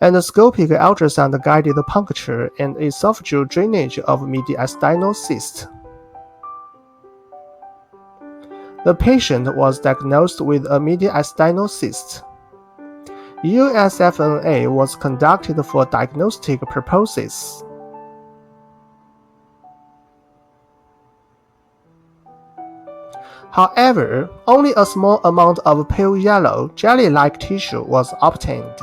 endoscopic ultrasound-guided puncture and esophageal drainage of mediastinal cyst. The patient was diagnosed with a mediastinal cyst. USFNA was conducted for diagnostic purposes. However, only a small amount of pale yellow, jelly-like tissue was obtained.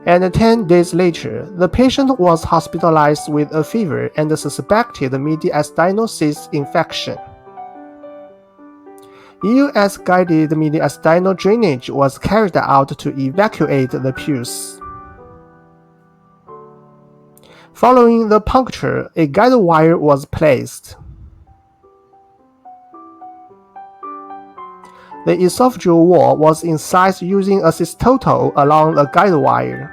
And 10 days later, the patient was hospitalized with a fever and suspected mediastinal cyst infection. US-guided mediastinal drainage was carried out to evacuate the pus. Following the puncture, a guide wire was placed. The esophageal wall was incised using a cystotle along the guide wire.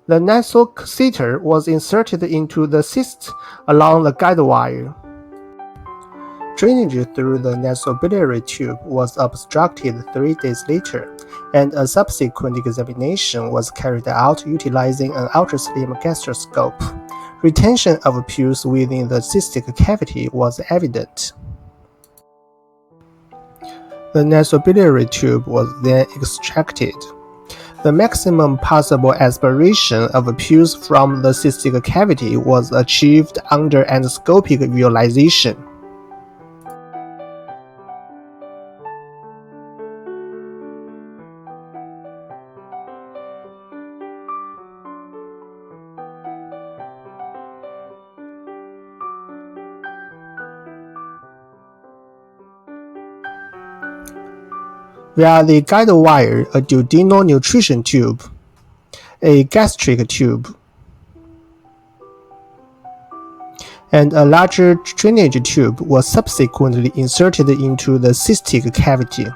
The nasal catheter was inserted into the cyst along the guide wire. Drainage through the nasobiliary tube was obstructed 3 days later, and a subsequent examination was carried out utilizing an ultra-slim gastroscope. Retention of pus within the cystic cavity was evident. The nasobiliary tube was then extracted. The maximum possible aspiration of pus from the cystic cavity was achieved under endoscopic visualization. Via the guide wire, a duodenal nutrition tube, a gastric tube, and a larger drainage tube was subsequently inserted into the cystic cavity.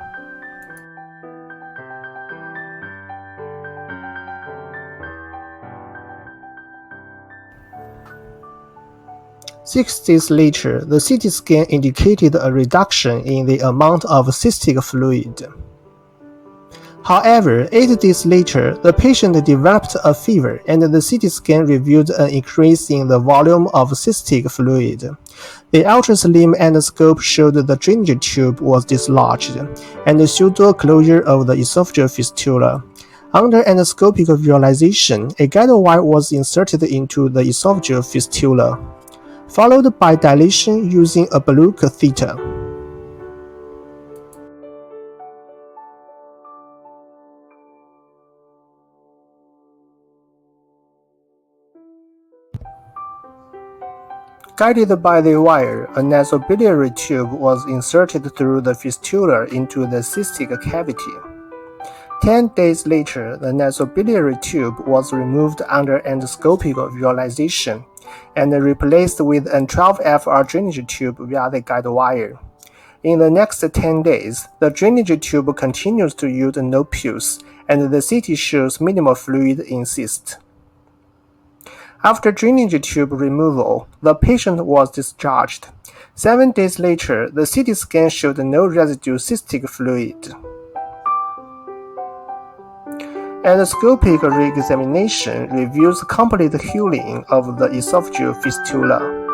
Six days later, the CT scan indicated a reduction in the amount of cystic fluid. However, 8 days later, the patient developed a fever and the CT scan revealed an increase in the volume of cystic fluid. The ultra-slim endoscope showed the drainage tube was dislodged and the pseudo closure of the esophageal fistula. Under endoscopic visualization, a guide wire was inserted into the esophageal fistula, followed by dilation using a blue catheter. Guided by the wire, a nasobiliary tube was inserted through the fistula into the cystic cavity. 10 days later, the nasobiliary tube was removed under endoscopic visualization and replaced with an 12FR drainage tube via the guide wire. In the next 10 days, the drainage tube continues to yield no pus, and the CT shows minimal fluid in cyst. After drainage tube removal, the patient was discharged. 7 days later, the CT scan showed no residual cystic fluid. Endoscopic re-examination reveals complete healing of the esophageal fistula.